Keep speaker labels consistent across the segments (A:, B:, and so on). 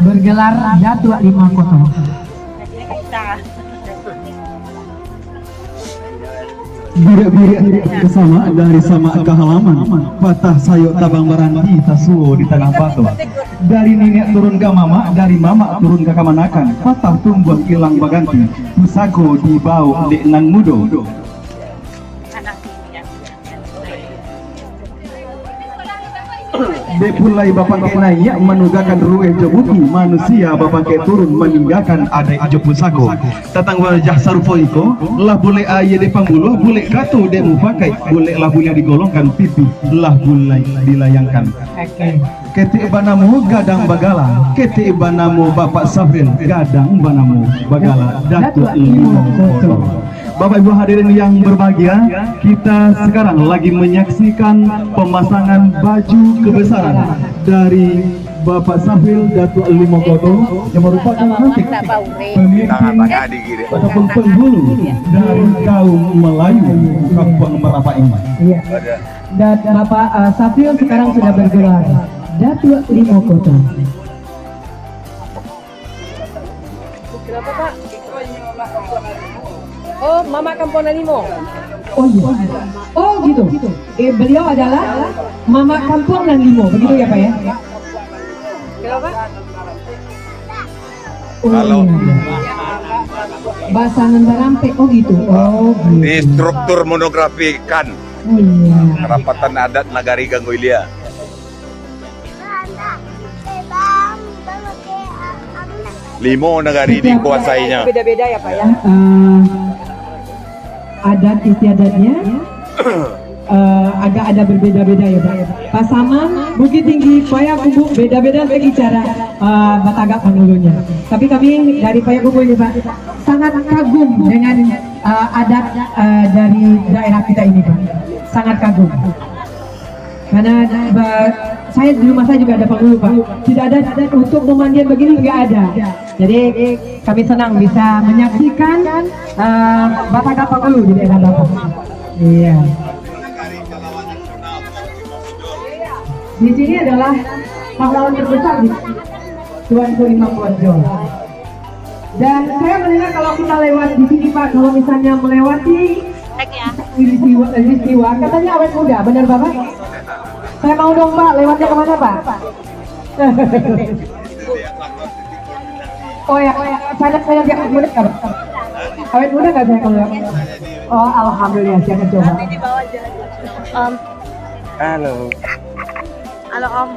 A: bergelar Datuk Lima Koto.
B: Birak-birak bersama dari sama ke halaman, patah sayuk tabang barandi tasuo di tengah batu. Dari nenek turun ke mama, dari mama turun ke kamanakan, patah tumbuh hilang baganti, pusako di bau dek nang mudo. Depulai bapak ke naik menunggakan rueh jobuki manusia bapak ke turun meninggalkan ada ajo pusako tatang wajah sarupo iko lah boleh aye de pambuluh boleh kato de mupakai boleh lahunya digolongkan pipi lah bulai dilayangkan. Kete banamu gadang bagala, kete banamu bapak Safril gadang banamu bagala Datuk Lima Koto. Bapak Ibu hadirin yang berbahagia, kita sekarang lagi menyaksikan pemasangan baju kebesaran dari Bapak Safril Datuk Lima Koto yang merupakan nanti pemimpin ataupun penghulu dari kaum Melayu Kampung Merapak ini.
A: Iya. Dan Bapak Safril sekarang sudah bergelar Datuk Lima Koto.
C: Kenapa Pak? Oh, Mama Kampung Limo.
A: Oh iya. Oh gitu. Beliau adalah Mama Kampung dan Limo, begitu ya Pak ya?
C: Kenapa?
A: Oh,
D: Kalau
A: iya. Basangan Barampe, oh gitu. Oh gitu.
D: di struktur monografi kan
A: Oh iya.
D: Kerapatan Adat Nagari Ganggoilia. Limo nagari dikuasainya.
C: Beda-beda ya Pak ya?
A: Adat istiadatnya agak ada berbeda-beda ya Pak. Pasaman, Bukit Tinggi, Payakumbuh beda-beda segi cara Batagak penghulunya. Tapi kami dari Payakumbuh ini Pak sangat kagum dengan adat dari daerah kita ini Pak. Sangat kagum. Karena saya di rumah saya juga ada penghulu Pak. Tidak ada untuk pemandian begini nggak ada. Jadi kami senang bisa menyaksikan Batagak penghulu di daerah Bapak. Iya. Di sini adalah pahlawan terbesar di Tuanku Imam Bonjol. Dan saya mendengar kalau kita lewat di sini Pak, kalau misalnya melewati Listiwa, katanya awet muda, benar Bapak? Saya mau dong Pak, lewatnya kemana Pak? Oh ya, saya lihat awet muda nggak Pak? Awet muda nggak saya kalau? Oh alhamdulillah, saya akan coba.
D: Halo.
C: Halo Om.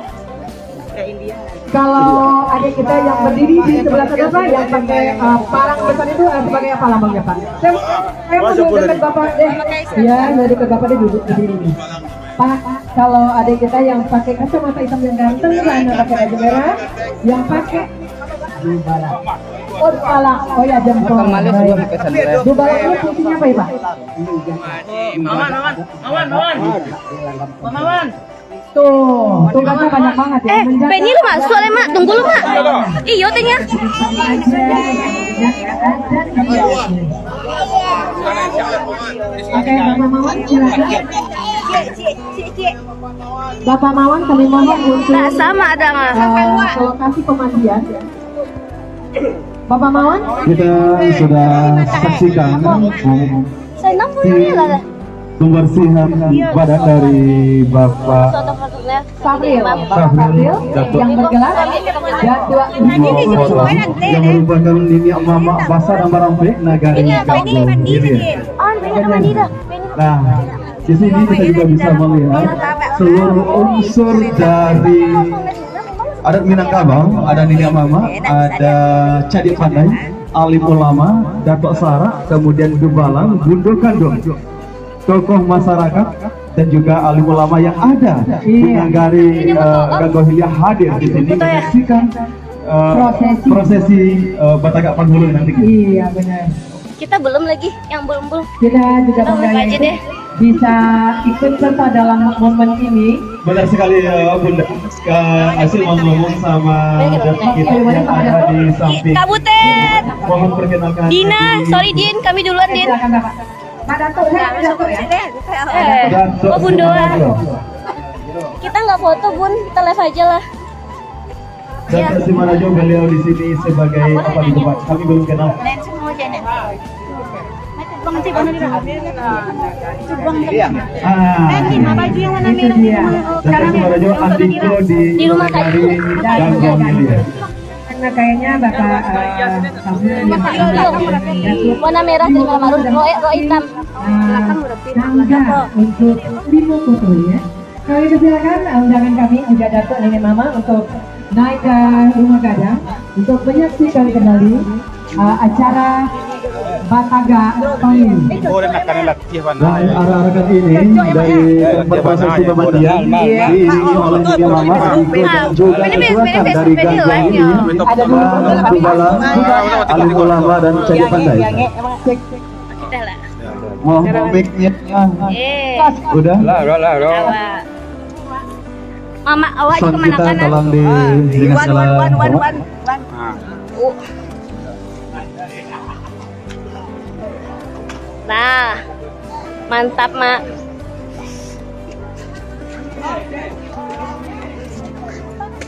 C: Kayak India.
A: Kalau adik kita yang berdiri di sebelah sana Pak, yang pakai parang besar itu sebagai apa lambangnya Pak? Saya mau duduk dekat Bapak deh. Iya, dekat Bapak deh duduk di sini. Pak, kalau adik kita yang pakai kacamata hitam yang ganteng, yang pakai baju merah, yang pakai Dubala. Oh Dubala, oh ya jempol. Dubala itu fungsinya apa ya Pak?
C: Maman.
A: Tuh kan banyak banget ya.
E: Penny lu masuk le mak, tunggu lu mak. Iyo tanya.
A: Oke, Bapak Mawan silakan. Bapak Mawan kami mohon untuk
E: Nah, sama ada nggak?
A: ke lokasi pemandian. Bapak Mawan,
B: Kita sudah saksikan
E: Saya nampunya lah.
B: pembersihan badan dari Bapak
A: Safril, Bapak Safril yang bergelar Datuk
B: Lima Koto yang merupakan nini mama basar dan barampe nagari Kampung Gilir. Nah, di sini kita juga bisa melihat seluruh unsur dari adat Minangkabau, ada nini mama, ada cadik pandai, alim ulama, datuk sara, kemudian gembalang, bundo kandung, tokoh masyarakat dan juga alim ulama yang ada di nagari Ganggohilia hadir di sini menyaksikan prosesi Batagak Penghulu nanti.
A: Iya benar.
E: Kita belum lagi, yang belum.
A: Kita juga
E: Kita
A: bangga
E: aja
A: itu
E: deh.
A: bisa ikut serta dalam momen ini.
B: Benar sekali Bunda. Hasil ngomong sama datuk kita yang ada di samping.
E: Kak Butet,
B: Mohon perkenalkan.
E: Dina, sorry Din, kami duluan Din.
A: Silakan Bapak. Pak Datuk ya, Datuk ya.
E: Oh Bun doang. Kita nggak foto Bun, kita live aja lah.
B: Dan dari mana juga beliau di sini sebagai apa di tempat kami belum kenal.
A: Itu dia.
B: Dan dari mana juga Andiko
E: Di rumah tadi.
B: dan Romelia.
A: Karena kayaknya Bapak Samuel yang
E: Warna merah terima marun, roe hitam.
A: tangga untuk limo foto ya. Kami persilakan undangan kami juga Datuk Nenek Mama untuk naik ke rumah gadang untuk menyaksikan kembali acara Bataga Panggung.
B: Dan arah-arahkan ini dari Perbasa Muhammadiyah diiringi oleh Nyonya Mama Andiko dan juga ketuakan dari Ganggang ini Kubala, Alim Ulama dan Cadi Pandai.
E: Udah lah.
B: Mohon mic-nya. Udah?
E: Mama, awak
B: Sound
E: juga
B: kita
E: mana kanan?
B: tolong dengan segala hormat.
E: Nah, mantap mak.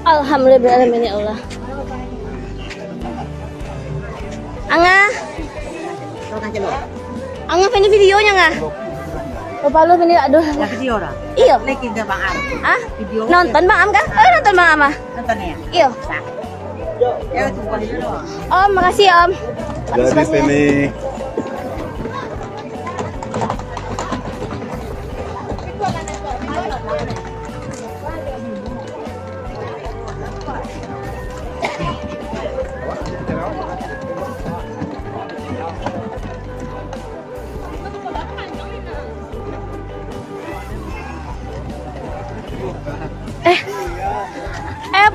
E: Alhamdulillah ya Allah. Angga ini videonya nggak? Lupa lu ini aduh.
C: Ya video orang.
E: Iyo.
C: Lagi ke Bang Am.
E: Ah?
C: Video.
E: Nonton Bang Am kan? Nonton Bang Am ah?
C: Nonton ya.
E: Iyo.
C: Ya tunggu dulu.
E: Om, makasih Om.
D: Dari sini.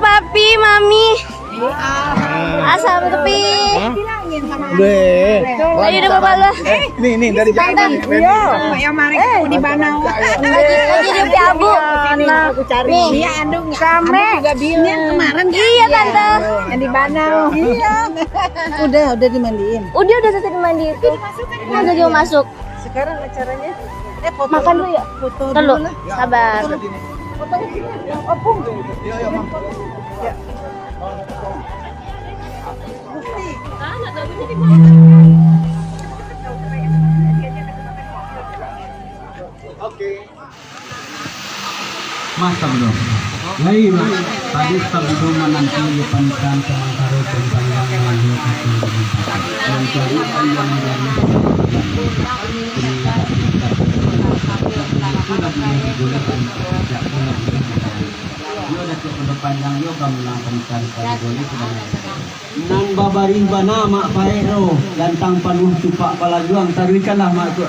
E: Papi, mami. Asal tepi. Ayo udah bapak lah.
D: Nih dari jauh.
C: Yang mari di Banau.
E: Lagi di Abu. Nih.
C: Iya, andung kame. Juga bilang kemarin.
E: Iya tante.
C: Yang di Banau. Iya. Udah dimandiin.
E: Udah selesai mandi itu. Nah, udah mau masuk.
C: Sekarang acaranya foto
E: Makan dulu ya.
C: Foto
E: Dulu.
C: dulu lah.
E: Sabar.
F: Masa belum? Lain tadi sebelum menanti pancan sementara panjang lalu yang jadi yang panjang yo kamu pancan nang babaring bana mak paero gantang panuh cupak palajuang taruikanlah mak tu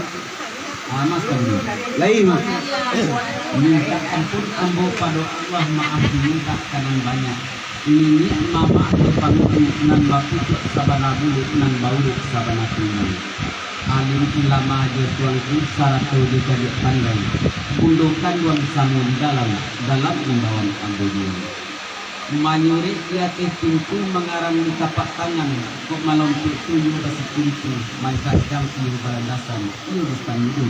F: mas kami lain mak minta ampun ambo pada Allah maaf diminta kanan banyak ini mama depanku nan baku sabana bulu nan bau sabana tinggal alim ulama je tuanku saratu di kadi pandai undukan duang samun dalam imbauan ambo dia manyuri yati pintu mengarang di tapak tangan kok malam tuyul basi pintu maikat jam iu balandasan iu distandu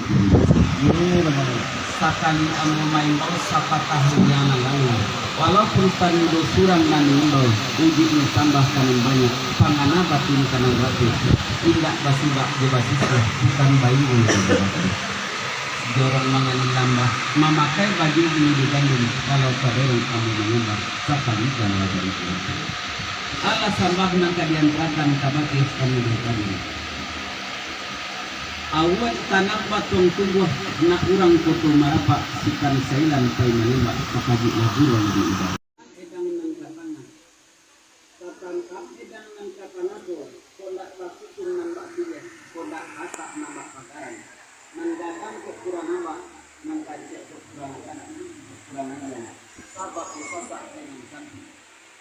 F: sakali amo main bau sapa tahun yang lalu walaupun tandu surang nanindol uji ini tambah kanan banyak pangana batin kanan ratu tidak basibak jebasisah bukan bayi untuk jorong mangani lambah memakai baju ini digandung kalau kaderong kamu mengubah sakali jangan dari itu Allah sambah nang kadian rakan kabakis kami berkali awal tanah batung tumbuh nak urang kutu marapa sikan sailan pai menembak pakaji laburan di ibadah edang nang katangan tatangkap edang nang katanago kondak pasukun nang bakdiya kondak asak nambah pagaran mendatang kekurang nama mengkaji kekurangan kekurangan sabab usaha dengan santi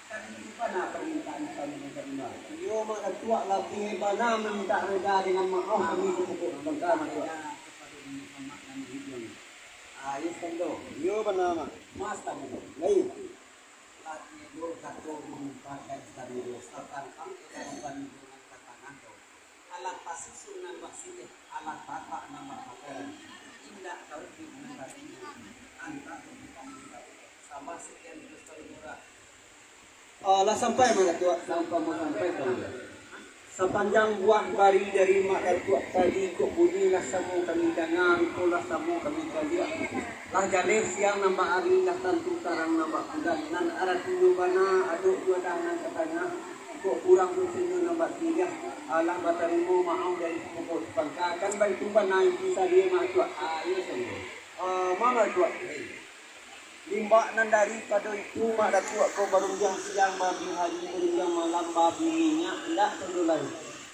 F: kan itu pada permintaan kami menerima yo mak tua lagi bana minta reda dengan makroh kami cukup bersama kepada Muhammad dan hidung ayo sendo yo bana mas tadi lain lagi do kato pakai tadi setan kami bukan dengan katakan alat pasir sunan bakside alat tapak nama pakai indah kau di negara ini anta sama sekian besar murah Lah sampai mana tua? Sampai mau sampai tahu. Sepanjang buah bari dari mak dan tua tadi kok bunyilah samu kami dangang, pola samu kami kalia. Lah jadi siang nambah hari lah tentu tarang nambah kuda. Nan arah tunu bana aduk dua dangan katanya. Kok kurang bersinu nambah tiga. Allah batarimu mau dari pokok bangka kan baik tumban naik bisa dia mak tua. Ayo saja. Mana tua? Limba nan daripada itu mak dah tua kau baru yang siang babi hari baru yang malam babi minyak tidak perlu lagi.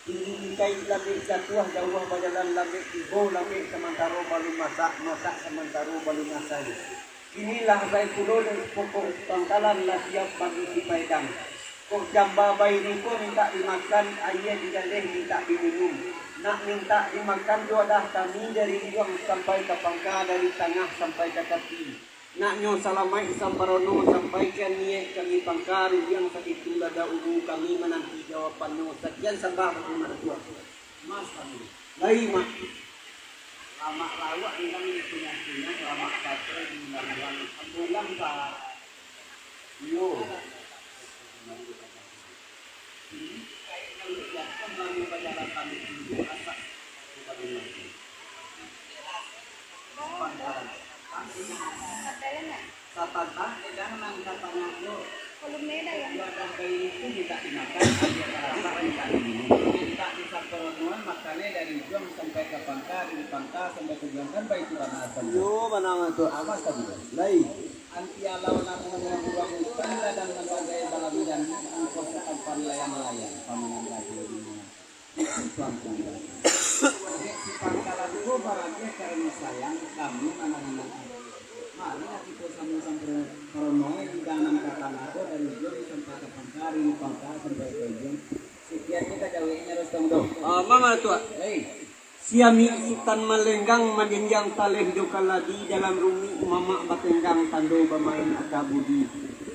F: Tinggi kai labik jatuh jauh bajalan labik ibu labik sementara baru masak sementara baru masak. Inilah saya puluh pokok pangkalan lah siap bagi si paidang. Kok jamba bayi ni ko minta dimakan ayah digalih minta diminum. Nak minta dimakan dua dah kami dari hidung sampai ke pangka dari tengah sampai ke kaki. Nak nyo salamai sambarono sampaikan niat kami pangkar yang segitu lada ubu kami menanti jawapan nyo sekian sembah berterima tua. Mas kami. Lai mak. Lama lawak ni kami punya lama kata di dalam bulan ka. Yo. Kami berjalan kami itu asak kepada Satanta dan nang katanya lo kolumneda yang ada bayi itu tidak dimakan ada minta diminum minta disaporonuan makannya dari jam sampai ke pangka dari pangka sampai ke jam kan bayi itu asal yo mana itu awas tadi lai anti alau namun dengan ruang hutan dan lembaga balabidan angkot setempat layang-layang pamanan lagi si pangkalan itu barangnya karena sayang kami anak-anak mana kita sama-sama peronoy di dalam kata aku dari jam sampai ke pangkari pangkar sampai ke jam sekian kita jauhnya harus tunggu mama tua siami sultan melenggang madinjang taleh dokaladi dalam rumi mama batenggang tando bamain akabudi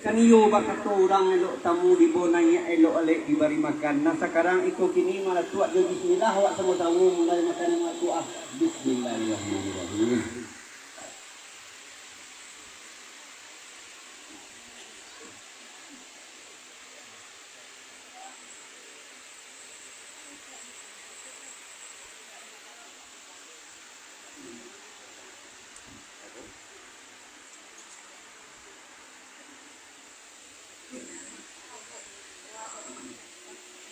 F: kaniyo bakat orang elok tamu di bonanya elok alek diberi makan. Nah sekarang itu kini malah tua jadi bismillah awak semua tamu mulai makan dengan tua. Bismillahirrahmanirrahim.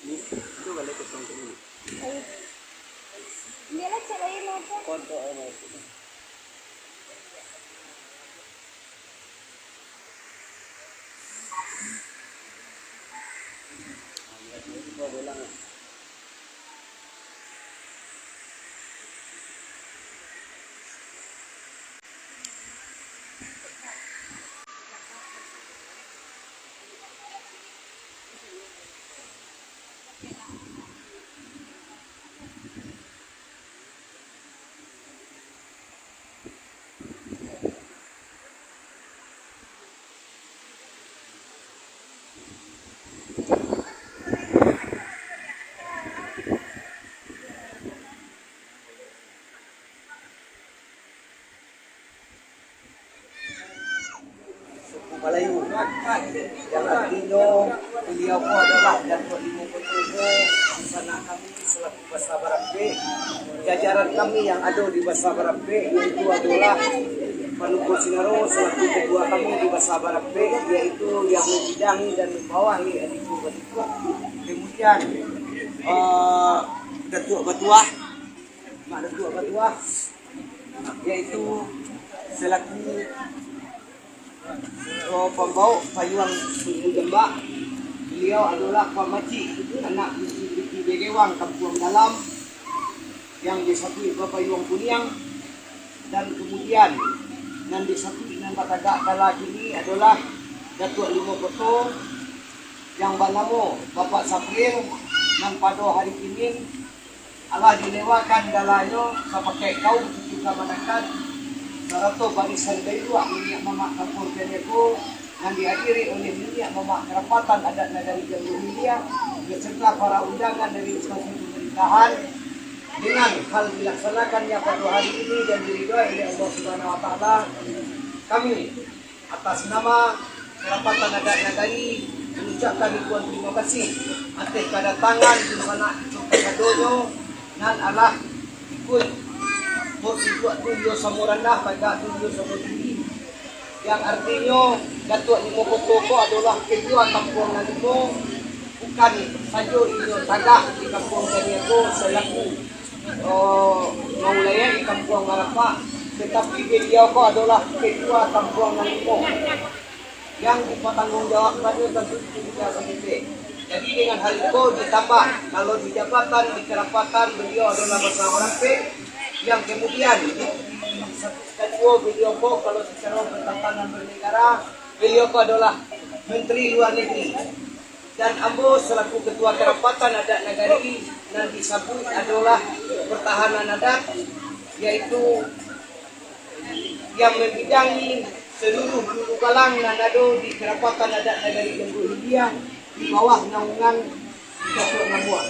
F: Itu balik ke sini.
E: Dia lah cerain apa?
F: Foto apa? Malayu yang artinya beliau pun adalah Datuk Limo Petugo sana kami selaku Basa Barambe jajaran kami yang ada di Basa Barambe yaitu adalah Panuko Sinaro selaku ketua kami di Basa Barambe yaitu yang membidangi dan membawahi Adiko Badiko kemudian Datuk Batuah Mak Datuk Batuah yaitu selaku pembawa payung suku Jembak. Beliau adalah pamaci anak di Begewang Kampung Dalam yang disatui Payung Kuniang dan kemudian yang disatui dengan Batagak kala kini adalah Datuk Limo Koto yang bernama Bapak Sapir yang pada hari ini Allah dilewakan dalanyo sebagai kaum juga manakan Sarato barisan kedua minyak mamak kampur keneku yang dihadiri oleh minyak mamak kerapatan adat negari Jambu Mulia beserta para undangan dari instansi pemerintahan dengan hal dilaksanakannya pada hari ini dan diridhoi oleh Allah Subhanahu Wa Taala kami atas nama kerapatan adat negari
G: mengucapkan ribuan terima kasih atas kedatangan di sana Kadonyo nan alah ikut buat tujuh samuranda pada tujuh samudri yang artinya Datuk Limo Kotoko adalah kedua kampung Nalimo, bukan saja ini tadah di kampung Kaniago selaku maulaya di kampung Marapak, tetapi beliau adalah kedua kampung Nalimo yang dipertanggungjawabkan tentu tidak sendiri. Jadi dengan hal itu ditambah kalau di jabatan di kerapatan beliau adalah bersama rapi yang kemudian kedua beliau kalau secara pertahanan bernegara beliau adalah Menteri Luar Negeri dan ambo selaku Ketua Kerapatan Adat Nagari dan disebut adalah Pertahanan Adat yaitu yang membidangi seluruh hulu galang nanado di Kerapatan Adat Nagari Ganggu Hindia di bawah naungan Datuk Nabuan.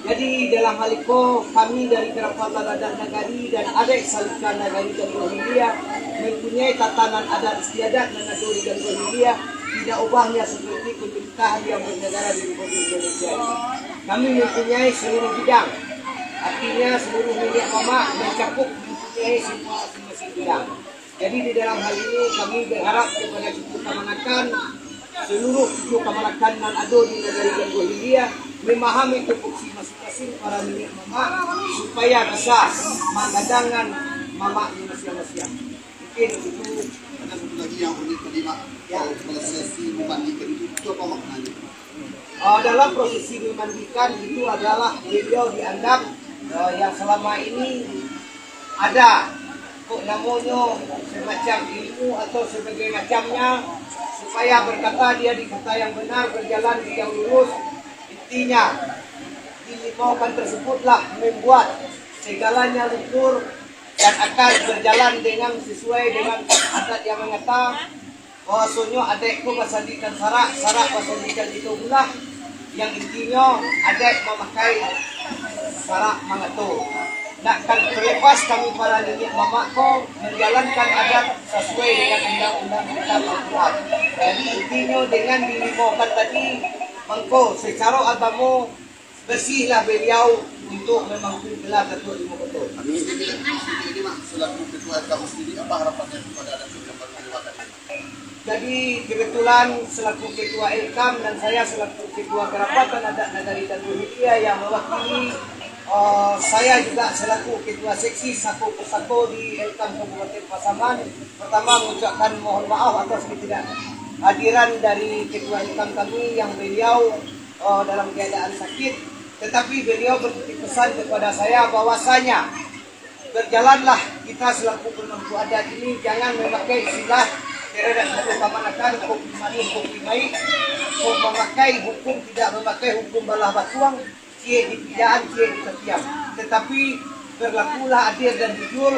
G: Jadi dalam hal itu kami dari Kerapatan Adat Nagari dan Adat Salika Nagari Ganggu Hindia mempunyai tatanan adat istiadat nanado di Ganggu Hindia tidak ubahnya seperti pemerintahan yang bernegara di Republik Indonesia. Kami mempunyai seluruh bidang, artinya seluruh milik mama mencakup mempunyai semua masing-masing bidang. Jadi di dalam hal ini kami berharap kepada Cucu Kamanakan seluruh Cucu Kamanakan dan ado di negara Ganggu Hindia memahami tupoksi masing-masing para milik mama supaya bisa menggadangkan mama di masing-masing. Mungkin itu
H: ada satu lagi yang unik tadi Mak, prosesi memandikan itu apa maknanya?
G: Dalam prosesi memandikan itu adalah beliau dianggap yang selama ini ada kok namanya semacam ilmu atau sebagai macamnya supaya berkata dia di kata yang benar berjalan di yang lurus. Intinya dilimaukan tersebutlah membuat segalanya luhur dan akan berjalan dengan sesuai dengan adat yang mengatakan bahwasanya adekku basandikan sarak basandikan itu pula yang intinya adek memakai sarak mangato. Nakkan terlepas kami para nenek mamaku menjalankan adat sesuai dengan undang-undang kita Al-Quran. Jadi intinya dengan dilimaukan tadi mengko secara agama bersihlah beliau untuk memangku gelar Datuk Limo Koto.
H: Amin. Ini Mak, selaku Ketua LKM sendiri apa harapannya kepada adat yang baru dilewatkan?
G: Jadi kebetulan selaku Ketua LKM dan saya selaku Ketua Kerapatan Adat Nagari Ganggu Hindia yang mewakili saya juga selaku Ketua Seksi Sako Persako di LKM Kabupaten Pasaman. Pertama mengucapkan mohon maaf atas ketidakhadiran dari Ketua LKM kami yang beliau dalam keadaan sakit. Tetapi beliau bertitip pesan kepada saya bahwasanya berjalanlah kita selaku pemangku adat ini jangan memakai istilah terhadap hukum kamanakan, hukum manis, hukum baik, hukum memakai hukum tidak memakai hukum balah batuang, cie di pidaan, cie di ketiam. Tetapi berlakulah adil dan jujur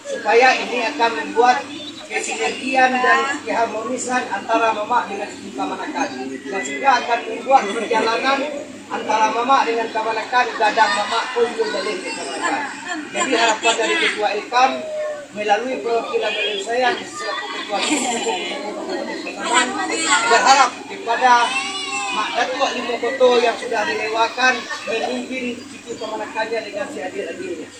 G: supaya ini akan membuat kesinergian dan keharmonisan antara mama dengan Cucu Kamanakan. Dan sehingga akan membuat perjalanan antara mama dengan Kamanakan gadang mama kunjung dalih ke Kamanakan. Jadi harapan dari Ketua LKM melalui perwakilan dari saya selaku Ketua Kabupaten berharap kepada Mak Datuk Limo Koto yang sudah dilewakan memimpin Cucu Kamanakannya dengan seadil-adilnya.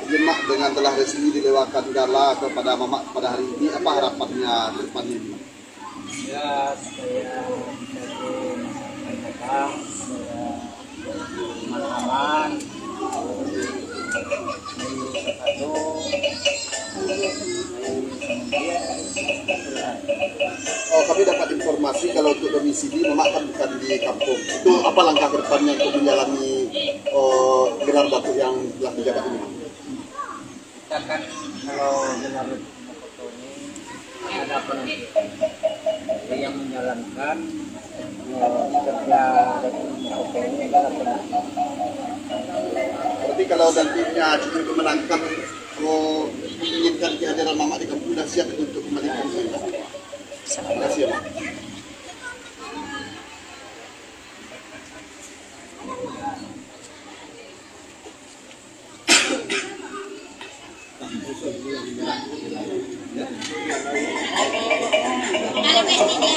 H: Mak, dengan telah resmi dilewatkan gala kepada Mamak pada hari ini, apa harapannya ke depannya ini?
F: Ya, saya menyampaikan teman-teman
H: kami dapat informasi kalau untuk domisili Mamak kan bukan di kampung. Itu apa langkah ke depannya untuk menjalani gelar datuk yang telah dijabat ini?
F: kita kan kalau gelar foto ini ada penentuan. Jadi yang menjalankan kerja foto ini adalah penentuan.
H: Berarti kalau nantinya Cucu kemenangkan menginginkan kehadiran Mamak di kampung, sudah siap untuk kembalikan. Terima kasih ya, Mak.
E: Kalau